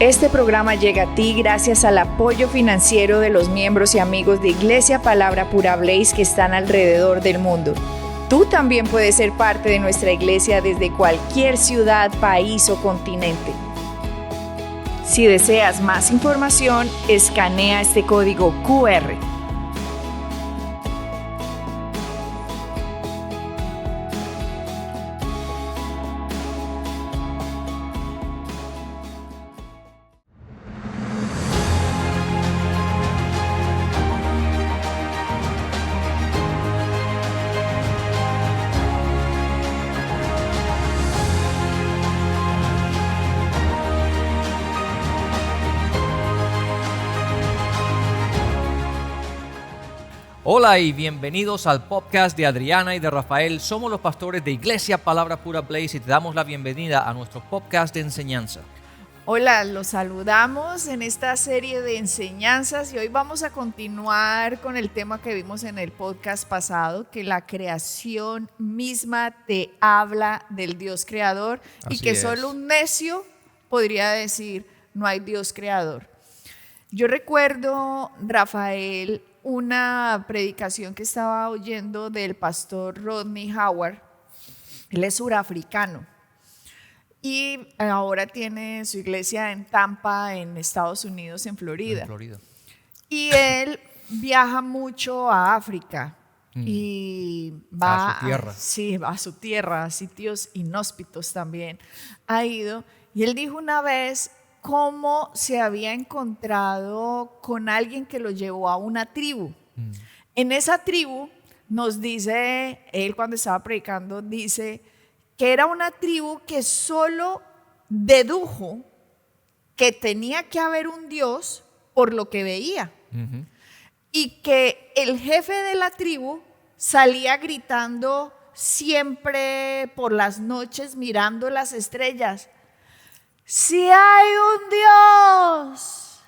Este programa llega a ti gracias al apoyo financiero de los miembros y amigos de Iglesia Palabra Pura Blaze que están alrededor del mundo. Tú también puedes ser parte de nuestra iglesia desde cualquier ciudad, país o continente. Si deseas más información, escanea este código QR. Hola y bienvenidos al podcast de Adriana y de Rafael. Somos los pastores de Iglesia Palabra Pura Blaze y te damos la bienvenida a nuestro podcast de enseñanza. Hola, los saludamos en esta serie de enseñanzas y hoy vamos a continuar con el tema que vimos en el podcast pasado, que la creación misma te habla del Dios creador. Así y que solo un necio podría decir no hay Dios creador. Yo recuerdo, Rafael, una predicación que estaba oyendo del pastor Rodney Howard. Él es surafricano y ahora tiene su iglesia en Tampa, en Estados Unidos, en Florida. Y él viaja mucho a África y va a su tierra. Sí, va a su tierra, a sitios inhóspitos también ha ido. Y él dijo una vez cómo se había encontrado con alguien que lo llevó a una tribu. En esa tribu, nos dice, él cuando estaba predicando, dice que era una tribu que solo dedujo que tenía que haber un Dios por lo que veía. Y que el jefe de la tribu salía gritando siempre por las noches mirando las estrellas: si hay un Dios,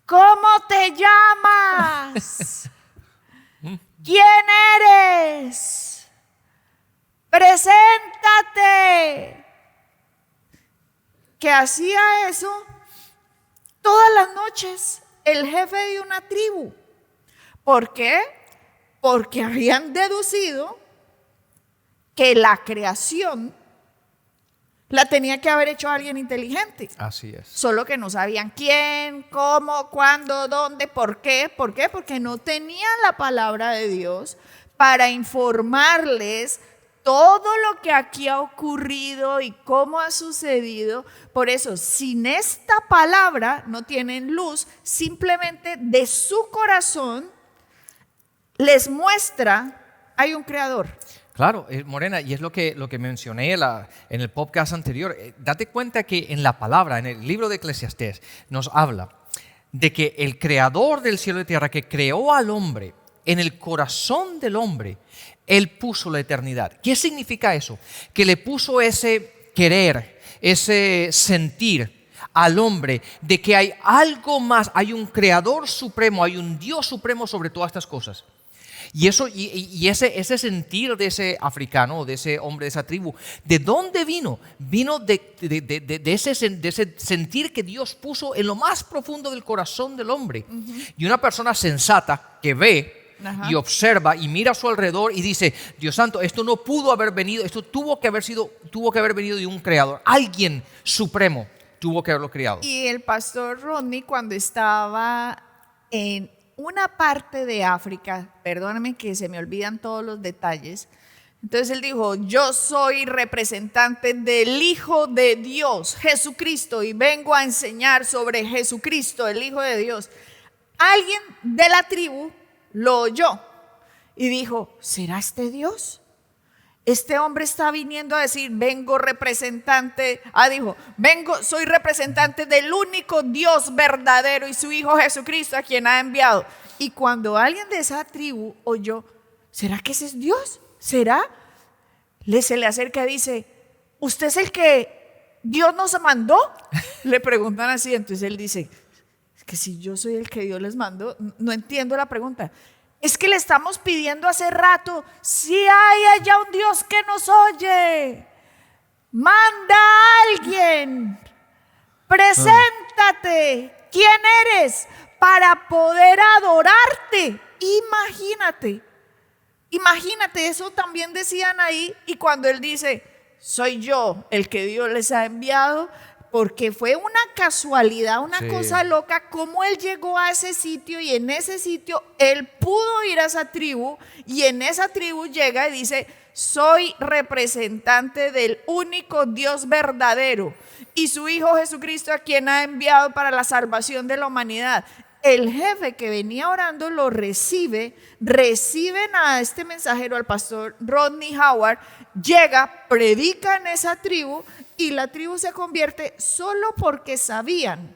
¿cómo te llamas? ¿Quién eres? Preséntate. Que hacía eso todas las noches el jefe de una tribu. ¿Por qué? Porque habían deducido que la creación la tenía que haber hecho alguien inteligente. Así es. Solo que no sabían quién, cómo, cuándo, dónde, por qué. ¿Por qué? Porque no tenían la palabra de Dios para informarles todo lo que aquí ha ocurrido y cómo ha sucedido. Por eso, sin esta palabra no tienen luz. Simplemente de su corazón les muestra, hay un creador. Claro, Morena, y es lo que mencioné en el podcast anterior. Date cuenta que en la palabra, en el libro de Eclesiastés, nos habla de que el creador del cielo y tierra, que creó al hombre, en el corazón del hombre, Él puso la eternidad. ¿Qué significa eso? Que le puso ese querer, ese sentir al hombre de que hay algo más, hay un creador supremo, hay un Dios supremo sobre todas estas cosas. Y eso y ese sentir de ese africano, de ese hombre de esa tribu, ¿de dónde vino? Vino de ese sentir que Dios puso en lo más profundo del corazón del hombre. Y una persona sensata que ve y observa y mira a su alrededor y dice: Dios santo, esto no pudo haber venido, esto tuvo que haber venido de un creador. Alguien supremo tuvo que haberlo creado. Y el pastor Rodney, cuando estaba en una parte de África, perdóname que se me olvidan todos los detalles, entonces él dijo: yo soy representante del Hijo de Dios, Jesucristo, y vengo a enseñar sobre Jesucristo, el Hijo de Dios. Alguien de la tribu lo oyó y dijo: ¿será este Dios? Este hombre está viniendo a decir: vengo representante, soy representante del único Dios verdadero y su Hijo Jesucristo, a quien ha enviado. Y cuando alguien de esa tribu oyó: ¿será que ese es Dios? ¿Será? Se le acerca y dice: ¿usted es el que Dios nos mandó? Le preguntan así, entonces él dice: es que si yo soy el que Dios les mandó, no entiendo la pregunta. Es que le estamos pidiendo hace rato: si hay allá un Dios que nos oye, manda a alguien preséntate, ¿quién eres? Para poder adorarte. Imagínate, eso también decían ahí. Y cuando él dice, soy yo el que Dios les ha enviado, porque fue una casualidad, una cosa loca, cómo él llegó a ese sitio y en ese sitio él pudo ir a esa tribu y en esa tribu llega y dice, soy representante del único Dios verdadero y su Hijo Jesucristo a quien ha enviado para la salvación de la humanidad. El jefe que venía orando lo reciben a este mensajero, al pastor Rodney Howard, llega, predica en esa tribu y la tribu se convierte solo porque sabían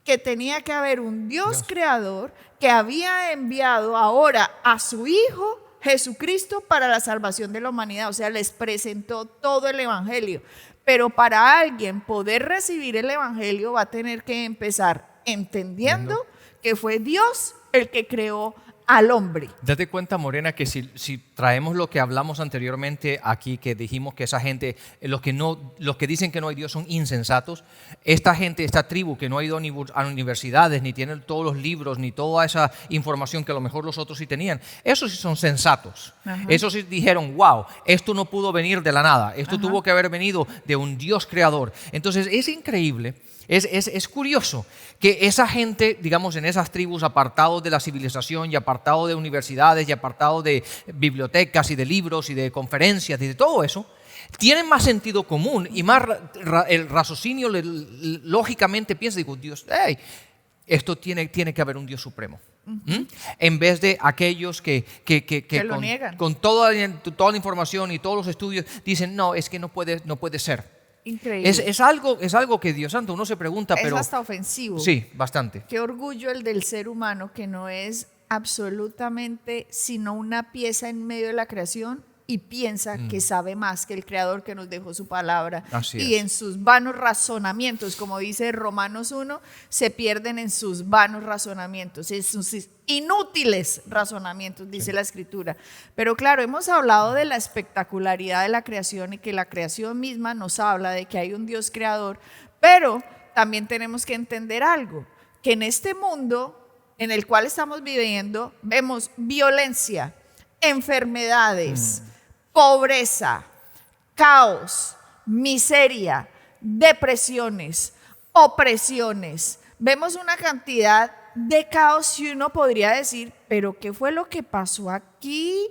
que tenía que haber un Dios creador que había enviado ahora a su Hijo Jesucristo para la salvación de la humanidad. O sea, les presentó todo el evangelio. Pero para alguien poder recibir el evangelio va a tener que empezar entendiendo que fue Dios el que creó al hombre. Date cuenta, Morena, que si traemos lo que hablamos anteriormente aquí, que dijimos que esa gente, los que dicen que no hay Dios son insensatos, esta gente, esta tribu que no ha ido a universidades, ni tienen todos los libros, ni toda esa información que a lo mejor los otros sí tenían, esos sí son sensatos. Ajá. Esos sí dijeron, wow, esto no pudo venir de la nada, esto tuvo que haber venido de un Dios creador. Entonces es increíble. Es curioso que esa gente, digamos, en esas tribus, apartados de la civilización y apartados de universidades y apartados de bibliotecas y de libros y de conferencias y de todo eso, tienen más sentido común y más el raciocinio lógicamente piensa, digo, Dios, hey, esto tiene que haber un Dios supremo. En vez de aquellos que lo niegan. Con toda la información y todos los estudios dicen, no, es que no puede ser. Increíble. Es algo que, Dios santo, uno se pregunta, pero... Es hasta ofensivo. Sí, bastante. Qué orgullo el del ser humano que no es absolutamente sino una pieza en medio de la creación y piensa que sabe más que el Creador que nos dejó su palabra. Así y es. en sus vanos razonamientos, como dice Romanos 1, se pierden en sus vanos razonamientos, en sus inútiles razonamientos, dice la Escritura. Pero claro, hemos hablado de la espectacularidad de la creación y que la creación misma nos habla de que hay un Dios creador, pero también tenemos que entender algo, que en este mundo en el cual estamos viviendo vemos violencia, enfermedades, pobreza, caos, miseria, depresiones, opresiones. Vemos una cantidad de caos y uno podría decir, pero ¿qué fue lo que pasó aquí?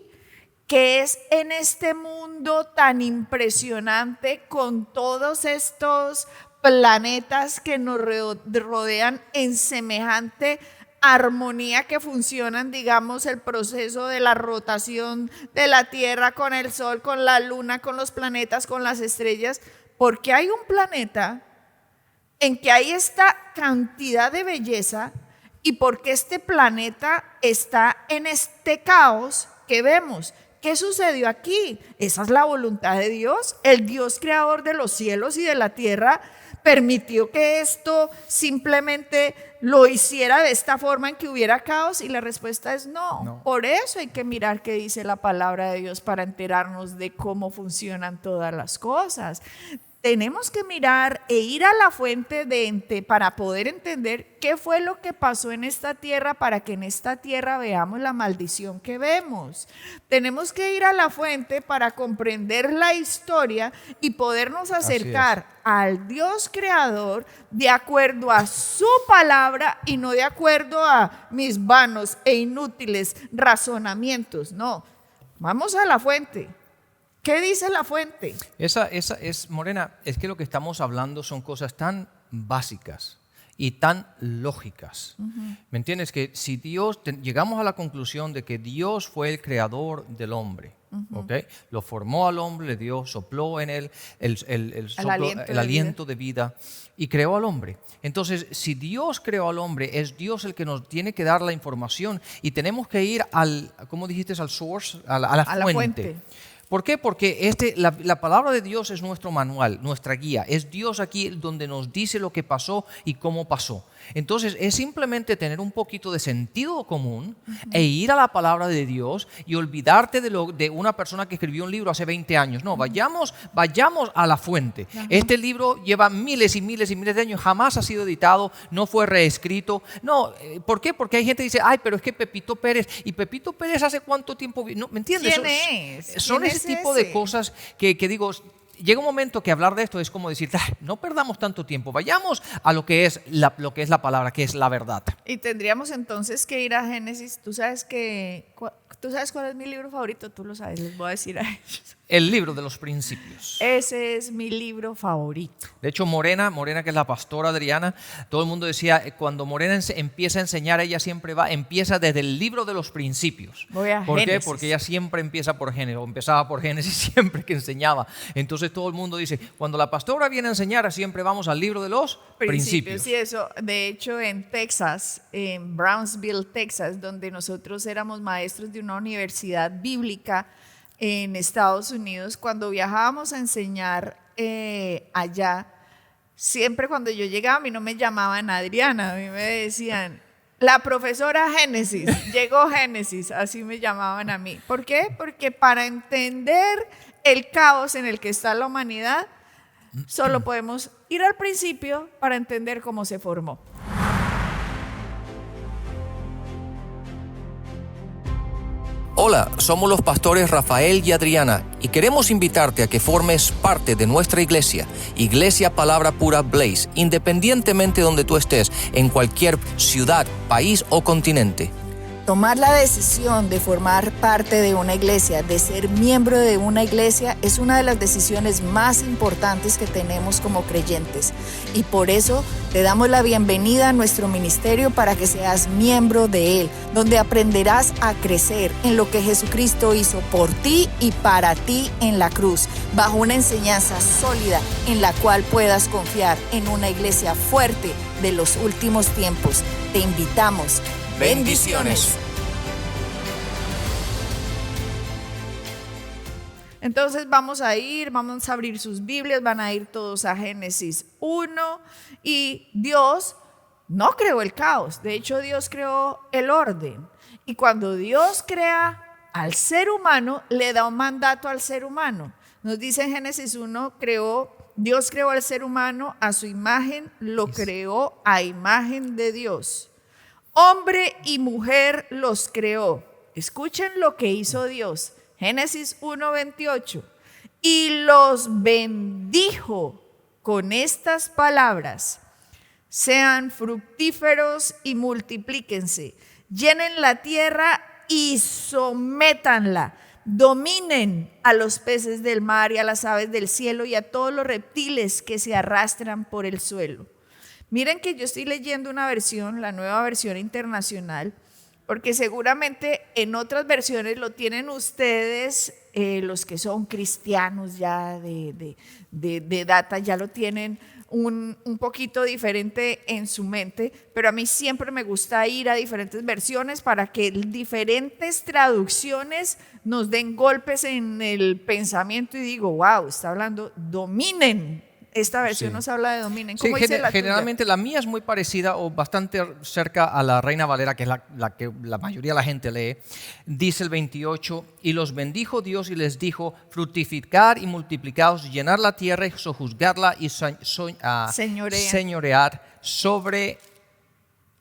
¿Qué es en este mundo tan impresionante con todos estos planetas que nos rodean en semejante armonía, que funcionan, digamos, el proceso de la rotación de la Tierra con el Sol, con la Luna, con los planetas, con las estrellas? Porque hay un planeta en que hay esta cantidad de belleza y porque este planeta está en este caos que vemos. ¿Qué sucedió aquí? Esa es la voluntad de Dios. El Dios creador de los cielos y de la tierra permitió que esto simplemente lo hiciera de esta forma en que hubiera caos, y la respuesta es no. Por eso hay que mirar qué dice la palabra de Dios para enterarnos de cómo funcionan todas las cosas. Tenemos que mirar e ir a la fuente para poder entender qué fue lo que pasó en esta tierra, para que en esta tierra veamos la maldición que vemos. Tenemos que ir a la fuente para comprender la historia y podernos acercar al Dios creador de acuerdo a su palabra y no de acuerdo a mis vanos e inútiles razonamientos. No, vamos a la fuente. ¿Qué dice la fuente? Esa es, Morena, es que lo que estamos hablando son cosas tan básicas y tan lógicas. ¿Me entiendes? Que si llegamos a la conclusión de que Dios fue el creador del hombre, ¿okay? Lo formó al hombre, le dio, sopló en él el aliento de vida y creó al hombre. Entonces, si Dios creó al hombre, es Dios el que nos tiene que dar la información y tenemos que ir ¿cómo dijiste? Al source, a la fuente. ¿Por qué? Porque la palabra de Dios es nuestro manual, nuestra guía. Es Dios aquí donde nos dice lo que pasó y cómo pasó. Entonces es simplemente tener un poquito de sentido común e ir a la palabra de Dios y olvidarte de una persona que escribió un libro hace 20 años. No, vayamos a la fuente. Este libro lleva miles y miles y miles de años, jamás ha sido editado, no fue reescrito. No, ¿por qué? Porque hay gente que dice, ay, pero es que Pepito Pérez, ¿y Pepito Pérez hace cuánto tiempo? No, ¿me entiendes? ¿Quién es? Son ¿Quién ese es tipo ese? de cosas que digo, llega un momento que hablar de esto es como decir, no perdamos tanto tiempo, vayamos a lo que es la palabra, que es la verdad. Y tendríamos entonces que ir a Génesis. Tú sabes cuál es mi libro favorito, tú lo sabes, les voy a decir a ellos. El libro de los principios. Ese es mi libro favorito. De hecho, Morena, que es la pastora Adriana, todo el mundo decía, cuando Morena empieza a enseñar, ella siempre empieza desde el libro de los principios. Voy a ¿Por qué? Génesis. Porque ella siempre empieza por Génesis, o empezaba por Génesis siempre que enseñaba. Entonces todo el mundo dice, cuando la pastora viene a enseñar, siempre vamos al libro de los principios. Sí, eso. De hecho, en Texas, en Brownsville, Texas, donde nosotros éramos maestros de una universidad bíblica en Estados Unidos, cuando viajábamos a enseñar allá, siempre cuando yo llegaba, a mí no me llamaban Adriana, a mí me decían, la profesora Génesis, llegó Génesis, así me llamaban a mí. ¿Por qué? Porque para entender el caos en el que está la humanidad, solo podemos ir al principio para entender cómo se formó. Hola, somos los pastores Rafael y Adriana y queremos invitarte a que formes parte de nuestra iglesia, Iglesia Palabra Pura Blaze, independientemente de donde tú estés, en cualquier ciudad, país o continente. Tomar la decisión de formar parte de una iglesia, de ser miembro de una iglesia, es una de las decisiones más importantes que tenemos como creyentes. Y por eso te damos la bienvenida a nuestro ministerio para que seas miembro de él, donde aprenderás a crecer en lo que Jesucristo hizo por ti y para ti en la cruz, bajo una enseñanza sólida en la cual puedas confiar en una iglesia fuerte de los últimos tiempos. Te invitamos. Bendiciones. Entonces vamos a abrir sus Biblias, van a ir todos a Génesis 1 y Dios no creó el caos, de hecho Dios creó el orden. Y cuando Dios crea al ser humano, le da un mandato al ser humano. Nos dice en Génesis 1, Dios creó al ser humano a su imagen, lo creó a imagen de Dios. Hombre y mujer los creó. Escuchen lo que hizo Dios. Génesis 1:28. Y los bendijo con estas palabras: sean fructíferos y multiplíquense, llenen la tierra y sométanla, dominen a los peces del mar y a las aves del cielo y a todos los reptiles que se arrastran por el suelo. Miren que yo estoy leyendo una versión, la Nueva Versión Internacional, porque seguramente en otras versiones lo tienen ustedes, los que son cristianos ya de data, ya lo tienen un poquito diferente en su mente, pero a mí siempre me gusta ir a diferentes versiones para que diferentes traducciones nos den golpes en el pensamiento y digo, wow, está hablando, dominen. Esta versión nos habla de dominen. ¿Cómo dice la tuya? Generalmente la mía es muy parecida o bastante cerca a la Reina Valera, que es la que la mayoría de la gente lee. Dice el 28, y los bendijo Dios y les dijo, fructificar y multiplicaos, llenar la tierra y sojuzgarla y señorear sobre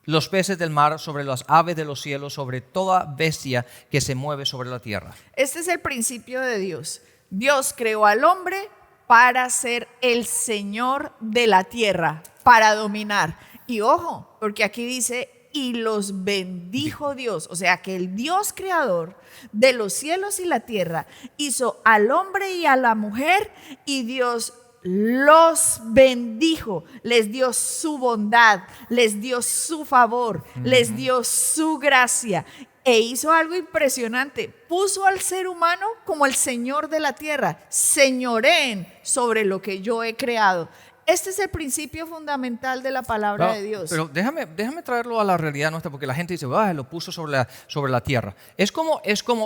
los peces del mar, sobre las aves de los cielos, sobre toda bestia que se mueve sobre la tierra. Este es el principio de Dios. Dios creó al hombre para ser el Señor de la tierra, para dominar. Y ojo, porque aquí dice, y los bendijo Dios. O sea que el Dios creador de los cielos y la tierra hizo al hombre y a la mujer y Dios los bendijo, les dio su bondad, les dio su favor, les dio su gracia. E hizo algo impresionante, puso al ser humano como el Señor de la tierra, señoreen sobre lo que yo he creado. Este es el principio fundamental de la palabra de Dios. Pero déjame traerlo a la realidad nuestra, porque la gente dice, lo puso sobre la tierra. Es como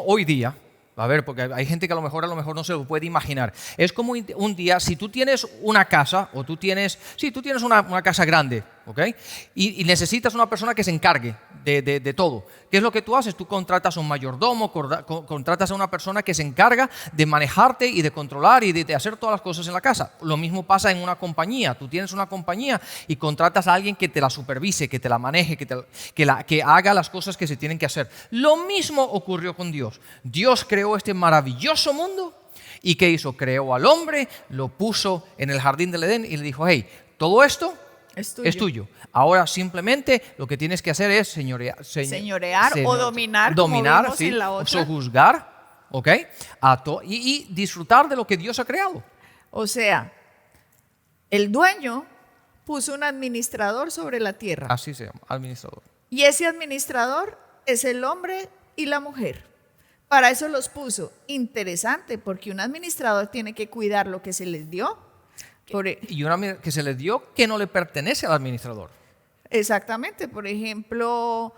hoy día, A ver, porque hay gente que a lo mejor no se lo puede imaginar. Es como un día, si tú tienes una casa, o tú tienes una casa grande, ¿ok? Y necesitas una persona que se encargue de todo. ¿Qué es lo que tú haces? Tú contratas a un mayordomo, contratas a una persona que se encarga de manejarte y de controlar y de hacer todas las cosas en la casa. Lo mismo pasa en una compañía. Tú tienes una compañía y contratas a alguien que te la supervise, que te la maneje, que haga las cosas que se tienen que hacer. Lo mismo ocurrió con Dios. Dios creó este maravilloso mundo y ¿qué hizo? Creó al hombre, lo puso en el jardín del Edén y le dijo, hey, todo esto es tuyo. Ahora simplemente lo que tienes que hacer es señorear o dominar como vimos sí, en la otra. sojuzgar, ¿ok? Y disfrutar de lo que Dios ha creado. O sea, el dueño puso un administrador sobre la tierra. Así se llama, administrador. Y ese administrador es el hombre y la mujer. Para eso los puso. Interesante, porque un administrador tiene que cuidar lo que se les dio. Y una que se le dio que no le pertenece al administrador. Exactamente. Por ejemplo,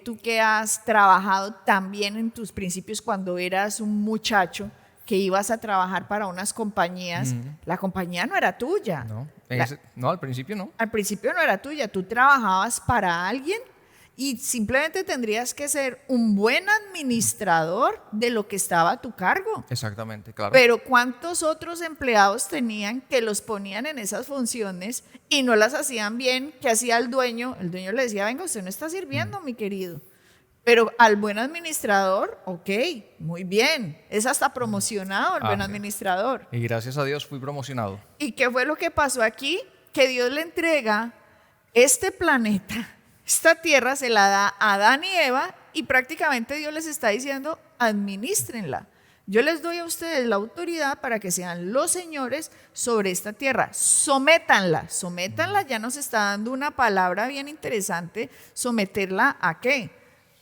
tú que has trabajado también en tus principios cuando eras un muchacho que ibas a trabajar para unas compañías, la compañía no era tuya. No, al principio no. Al principio no era tuya. Tú trabajabas para alguien y simplemente tendrías que ser un buen administrador de lo que estaba a tu cargo. Exactamente, claro. Pero ¿cuántos otros empleados tenían que los ponían en esas funciones y no las hacían bien? ¿Qué hacía el dueño? El dueño le decía, venga, usted no está sirviendo, mi querido. Pero al buen administrador, ok, muy bien. Es hasta promocionado el buen administrador. Y gracias a Dios fui promocionado. ¿Y qué fue lo que pasó aquí? Que Dios le entrega este planeta. Esta tierra se la da a Adán y Eva y prácticamente Dios les está diciendo, administrenla. Yo les doy a ustedes la autoridad para que sean los señores sobre esta tierra. Sométanla. Sométanla ya nos está dando una palabra bien interesante. ¿Someterla a qué?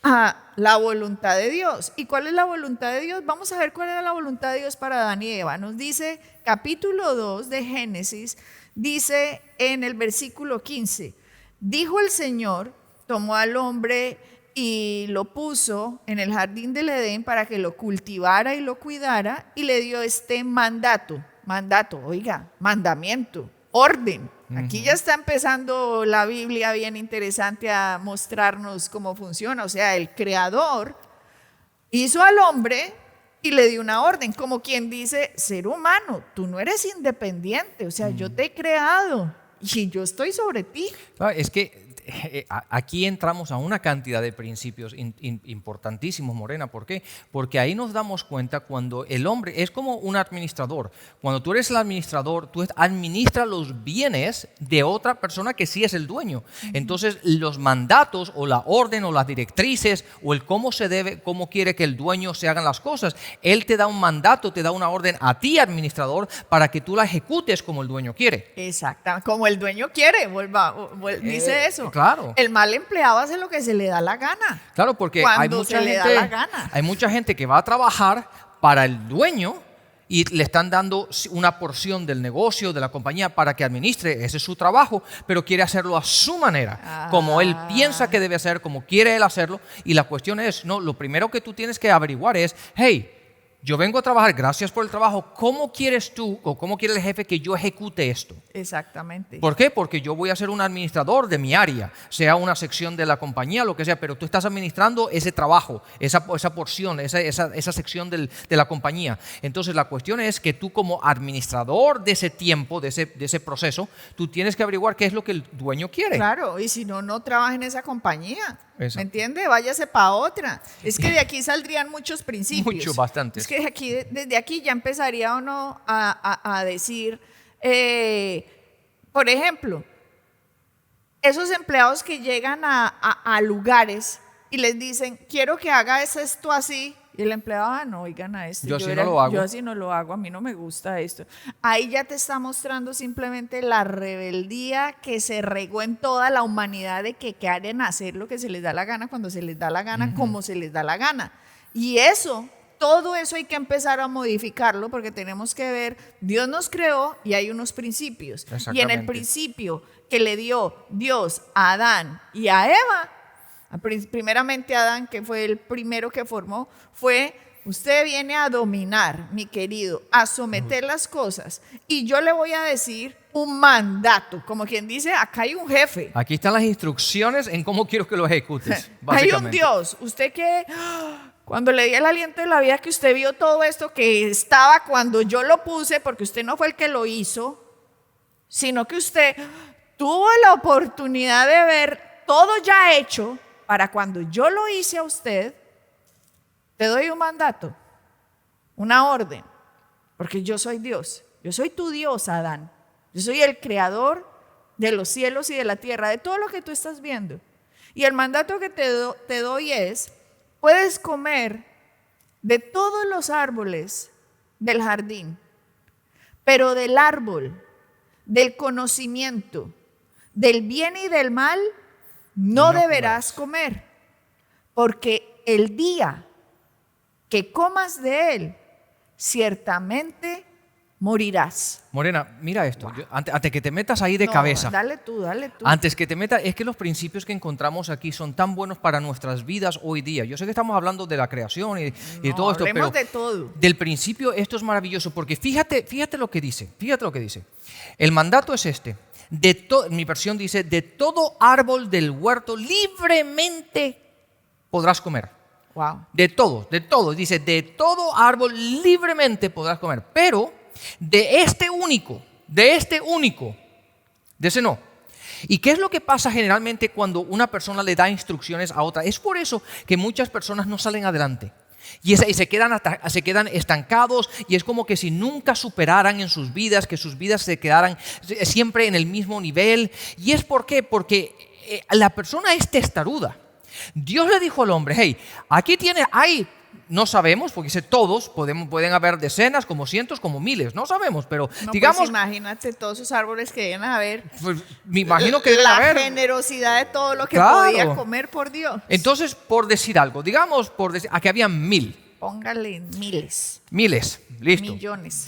A la voluntad de Dios. ¿Y cuál es la voluntad de Dios? Vamos a ver cuál era la voluntad de Dios para Adán y Eva. Nos dice capítulo 2 de Génesis, dice en el versículo 15, dijo el Señor, tomó al hombre y lo puso en el jardín del Edén para que lo cultivara y lo cuidara y le dio este mandamiento, orden. Aquí ya está empezando la Biblia bien interesante a mostrarnos cómo funciona. O sea, el Creador hizo al hombre y le dio una orden, como quien dice, ser humano, tú no eres independiente, o sea, yo te he creado y yo estoy sobre ti. Es que aquí entramos a una cantidad de principios importantísimos, Morena. ¿Por qué? Porque ahí nos damos cuenta cuando el hombre es como un administrador. Cuando tú eres el administrador, tú administras los bienes de otra persona que sí es el dueño. Entonces, los mandatos o la orden o las directrices o el cómo quiere que el dueño se hagan las cosas, él te da un mandato, te da una orden a ti, administrador, para que tú la ejecutes como el dueño quiere. Exactamente, como el dueño quiere, dice eso. Claro. El mal empleado hace lo que se le da la gana. Claro, porque hay mucha gente que va a trabajar para el dueño y le están dando una porción del negocio, de la compañía, para que administre. Ese es su trabajo, pero quiere hacerlo a su manera, como él piensa que debe hacer, como quiere él hacerlo. Y la cuestión es, no, lo primero que tú tienes que averiguar es, hey, yo vengo a trabajar, gracias por el trabajo. ¿Cómo quieres tú o cómo quiere el jefe que yo ejecute esto? Exactamente. ¿Por qué? Porque yo voy a ser un administrador de mi área, sea una sección de la compañía, lo que sea, pero tú estás administrando ese trabajo, esa porción, esa sección de la compañía. Entonces la cuestión es que tú como administrador de ese tiempo, de ese proceso, tú tienes que averiguar qué es lo que el dueño quiere. Claro, y si no, no trabaja en esa compañía. Exacto. ¿Me entiende? Váyase para otra. Es que de aquí saldrían muchos principios. Mucho, bastantes. Es que desde aquí ya empezaría uno a decir, por ejemplo, esos empleados que llegan a lugares y les dicen, quiero que hagas esto así. Y el empleado, no, oigan a esto. Yo así no lo hago. Yo así no lo hago, a mí no me gusta esto. Ahí ya te está mostrando simplemente la rebeldía que se regó en toda la humanidad de que quieren hacer lo que se les da la gana, cuando se les da la gana, como se les da la gana. Y todo eso hay que empezar a modificarlo porque tenemos que ver, Dios nos creó y hay unos principios. Y en el principio que le dio Dios a Adán y a Eva, primeramente Adán, que fue el primero que formó, fue usted viene a dominar, mi querido, a someter las cosas, y yo le voy a decir un mandato, como quien dice, acá hay un jefe. Aquí están las instrucciones en cómo quiero que lo ejecutes. Hay un Básicamente. Dios. Usted que cuando le di el aliento de la vida, que usted vio todo esto que estaba cuando yo lo puse, porque usted no fue el que lo hizo, sino que usted tuvo la oportunidad de ver todo ya hecho para cuando yo lo hice a usted. Te doy un mandato, una orden, porque yo soy Dios. Yo soy tu Dios, Adán. Yo soy el creador de los cielos y de la tierra, de todo lo que tú estás viendo. Y el mandato que te doy es, puedes comer de todos los árboles del jardín, pero del árbol, del conocimiento, del bien y del mal, no deberás comer, porque el día que comas de él, ciertamente morirás. Morena, mira esto. Antes que te metas ahí de No, cabeza. Dale tú. Antes que te metas, es que los principios que encontramos aquí son tan buenos para nuestras vidas hoy día. Yo sé que estamos hablando de la creación y de todo esto, pero de todo. del principio esto es maravilloso porque fíjate lo que dice. Fíjate lo que dice. El mandato es este. Mi versión dice, de todo árbol del huerto libremente podrás comer. Wow. De todo. Dice, de todo árbol libremente podrás comer. Pero de este único, de ese no. ¿Y qué es lo que pasa generalmente cuando una persona le da instrucciones a otra? Es por eso que muchas personas no salen adelante. Y se quedan estancados y es como que si nunca superaran en sus vidas, que sus vidas se quedaran siempre en el mismo nivel. ¿Y es por qué? Porque la persona es testaruda. Dios le dijo al hombre, hey, aquí tiene, no sabemos, porque dice todos, pueden haber decenas, como cientos, como miles, no sabemos, pero No, digamos, pues imagínate todos esos árboles que deben haber. pues, me imagino que deben la haber. generosidad de todo lo que Claro. podía comer, por Dios. Entonces, por decir algo, digamos, aquí había 1000. Póngale miles. Miles, listo. Millones.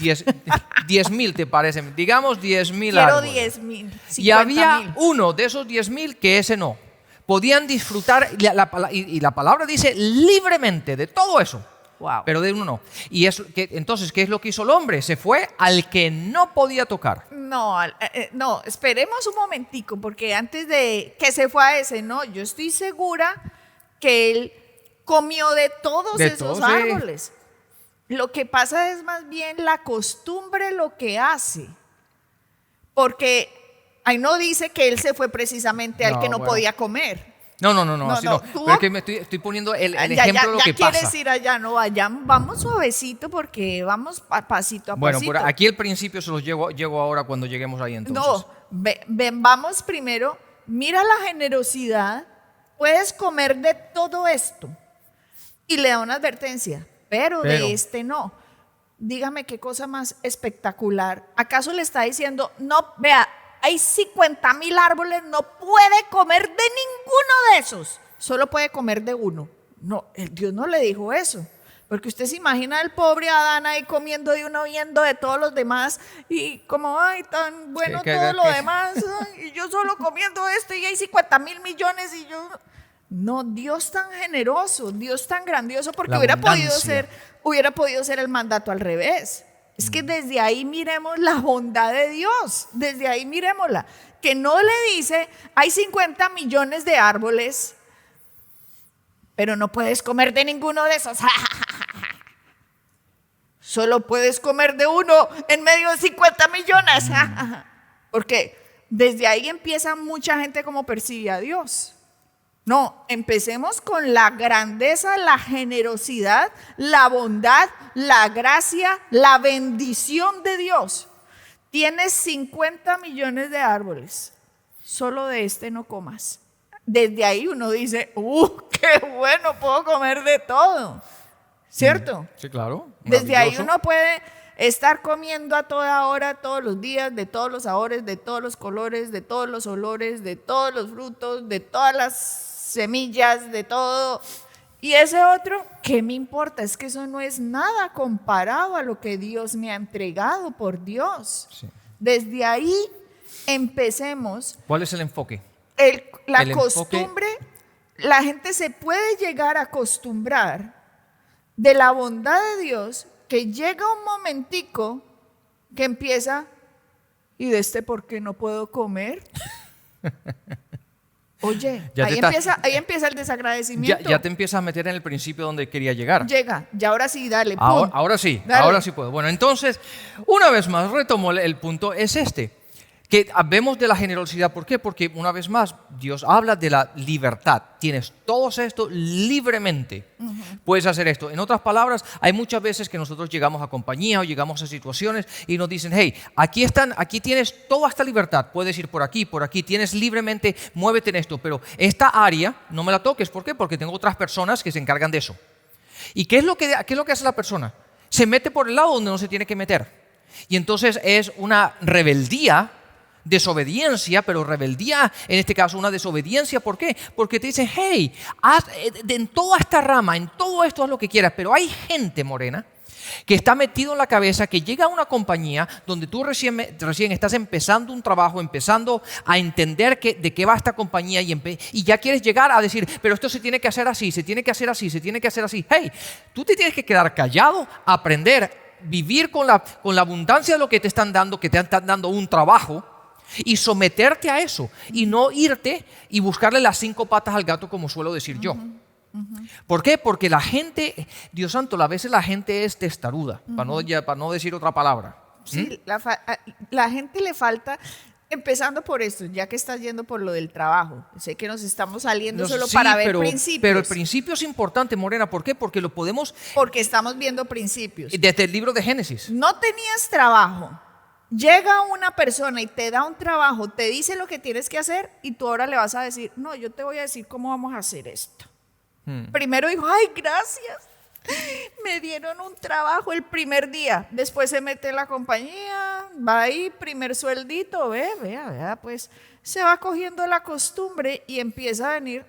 10,000 te parece, digamos 10,000 Quiero árboles. 10,000. Y había 50,000. uno de esos 10,000 que ese no. Podían disfrutar, y la palabra dice libremente de todo eso, Wow. pero de uno no. Y entonces, ¿qué es lo que hizo el hombre? Se fue al que no podía tocar. No, no, esperemos un momentico, porque antes de que se fue a ese, no, yo estoy segura que él comió de todos esos sí. árboles. Lo que pasa es más bien la costumbre lo que hace, porque ahí no dice que él se fue precisamente al No, que no bueno. podía comer. No, No, así no. tuvo- Pero es que me estoy poniendo el ejemplo de lo que quieres pasa. ir allá, no vayamos, vamos suavecito porque vamos pasito a Bueno, pasito. por aquí el principio se los llego ahora cuando lleguemos ahí entonces. No, vamos primero, mira la generosidad, puedes comer de todo esto. Y le da una advertencia, pero de este no. Dígame qué cosa más espectacular. ¿Acaso le está diciendo, no, vea, hay 50,000 árboles, no puede comer de ninguno de esos, solo puede comer de uno? No, Dios no le dijo eso. Porque usted se imagina al pobre Adán ahí comiendo de uno, viendo de todos los demás, y como, ay, tan bueno todo lo demás, ay, y yo solo comiendo esto, y hay 50,000 millones, y yo... No, Dios tan generoso, Dios tan grandioso, porque La hubiera podido abundancia. ser el mandato al revés. Es que desde ahí miremos la bondad de Dios, desde ahí miremosla. Que no le dice, hay 50 millones de árboles, pero no puedes comer de ninguno de esos. Solo puedes comer de uno en medio de 50 millones. Porque desde ahí empieza mucha gente como percibe a Dios. No, empecemos con la grandeza, la generosidad, la bondad, la gracia, la bendición de Dios. Tienes 50 millones de árboles, solo de este no comas. Desde ahí uno dice, qué bueno, puedo comer de todo, ¿cierto? Sí, claro. Desde ahí Maravilloso. uno puede estar comiendo a toda hora, todos los días, de todos los sabores, de todos los colores, de todos los olores, de todos los frutos, de todas las semillas, de todo. Y ese otro, ¿qué me importa? Es que eso no es nada comparado a lo que Dios me ha entregado, por Dios. Sí. Desde ahí empecemos. ¿Cuál es el enfoque? La El costumbre, la gente se puede llegar a acostumbrar de la bondad de Dios, que llega un momentico que empieza, ¿y de este por qué no puedo comer? Oye, ahí empieza el desagradecimiento. Ya te empiezas a meter en el principio donde quería llegar. Llega, y ahora sí, dale. Ahora sí puedo. Bueno, entonces, una vez más, retomo el punto, es este. Que hablemos de la generosidad. ¿Por qué? Porque una vez más, Dios habla de la libertad. Tienes todo esto libremente. Puedes hacer esto. En otras palabras, hay muchas veces que nosotros llegamos a compañía o llegamos a situaciones y nos dicen, hey, aquí tienes toda esta libertad. Puedes ir por aquí, tienes libremente, muévete en esto. Pero esta área no me la toques. ¿Por qué? Porque tengo otras personas que se encargan de eso. ¿Y qué es lo que hace la persona? Se mete por el lado donde no se tiene que meter. Y entonces es una rebeldía, desobediencia, pero rebeldía, en este caso una desobediencia. ¿Por qué? Porque te dicen, hey, en toda esta rama, en todo esto haz lo que quieras, pero hay gente, Morena, que está metido en la cabeza, que llega a una compañía donde tú recién estás empezando un trabajo, empezando a entender de qué va esta compañía y ya quieres llegar a decir, pero esto se tiene que hacer así, se tiene que hacer así, se tiene que hacer así. Hey, tú te tienes que quedar callado, aprender, vivir con la abundancia de lo que te están dando, que te están dando un trabajo, y someterte a eso y no irte y buscarle las 5 patas al gato, como suelo decir yo. ¿Por qué? Porque la gente, Dios santo, a veces la gente es testaruda, para no decir otra palabra. Sí, la gente le falta, empezando por esto, ya que estás yendo por lo del trabajo. Sé que nos estamos saliendo para ver principios. Pero el principio es importante, Morena. ¿Por qué? Porque porque estamos viendo principios. Desde el libro de Génesis. No tenías trabajo. Llega una persona y te da un trabajo, te dice lo que tienes que hacer y tú ahora le vas a decir, no, yo te voy a decir cómo vamos a hacer esto. Primero dijo, ay, gracias, me dieron un trabajo el primer día. Después se mete en la compañía, va ahí, primer sueldito, vea, pues se va cogiendo la costumbre y empieza a venir,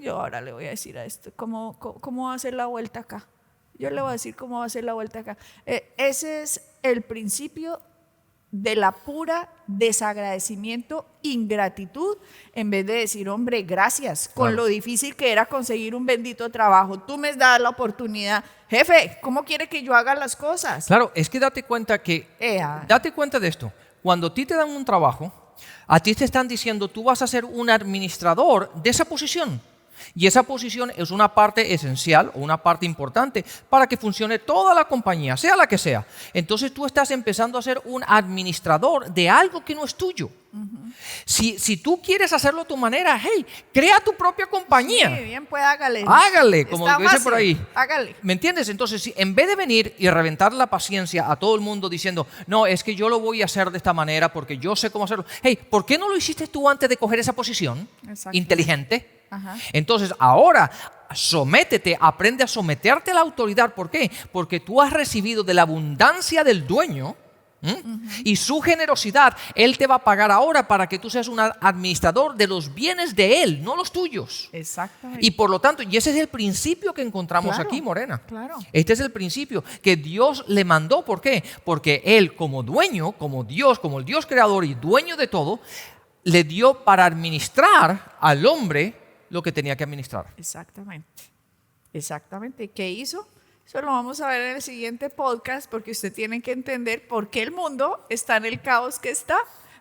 yo ahora le voy a decir a esto, ¿cómo va a hacer la vuelta acá? Yo le voy a decir cómo va a hacer la vuelta acá. Ese es el principio de la pura desagradecimiento, ingratitud, en vez de decir, hombre, gracias, con lo difícil que era conseguir un bendito trabajo, tú me das la oportunidad, jefe, ¿cómo quiere que yo haga las cosas? Claro, es que date cuenta de esto, cuando a ti te dan un trabajo, a ti te están diciendo, tú vas a ser un administrador de esa posición. Y esa posición es una parte esencial o una parte importante para que funcione toda la compañía, sea la que sea. Entonces tú estás empezando a ser un administrador de algo que no es tuyo. Si tú quieres hacerlo a tu manera, hey, crea tu propia compañía. Sí, bien, pues hágale. Hágale, como dice por ahí. Hágale. ¿Me entiendes? Entonces, en vez de venir y reventar la paciencia a todo el mundo diciendo, no, es que yo lo voy a hacer de esta manera porque yo sé cómo hacerlo. Hey, ¿por qué no lo hiciste tú antes de coger esa posición inteligente? Entonces, ahora sométete, aprende a someterte a la autoridad. ¿Por qué? Porque tú has recibido de la abundancia del dueño y su generosidad. Él te va a pagar ahora para que tú seas un administrador de los bienes de él, no los tuyos. Exactamente. Y por lo tanto, y ese es el principio que encontramos aquí, Morena. Claro. Este es el principio que Dios le mandó. ¿Por qué? Porque él, como dueño, como Dios, como el Dios creador y dueño de todo, le dio para administrar al hombre lo que tenía que administrar. Exactamente. ¿Qué hizo? Eso lo vamos a ver en el siguiente podcast, porque usted tiene que entender por qué el mundo está en el caos que está.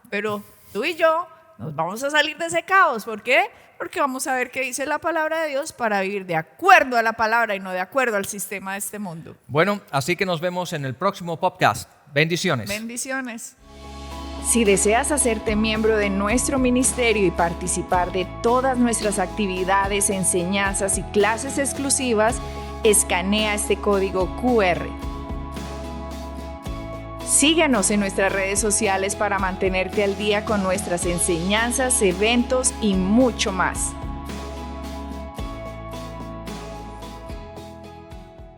Pero tú y yo nos vamos a salir de ese caos. ¿Por qué? Porque vamos a ver qué dice la palabra de Dios para vivir de acuerdo a la palabra y no de acuerdo al sistema de este mundo. Bueno, así que nos vemos en el próximo podcast. Bendiciones. Bendiciones. Si deseas hacerte miembro de nuestro ministerio y participar de todas nuestras actividades, enseñanzas y clases exclusivas, escanea este código QR. Síguenos en nuestras redes sociales para mantenerte al día con nuestras enseñanzas, eventos y mucho más.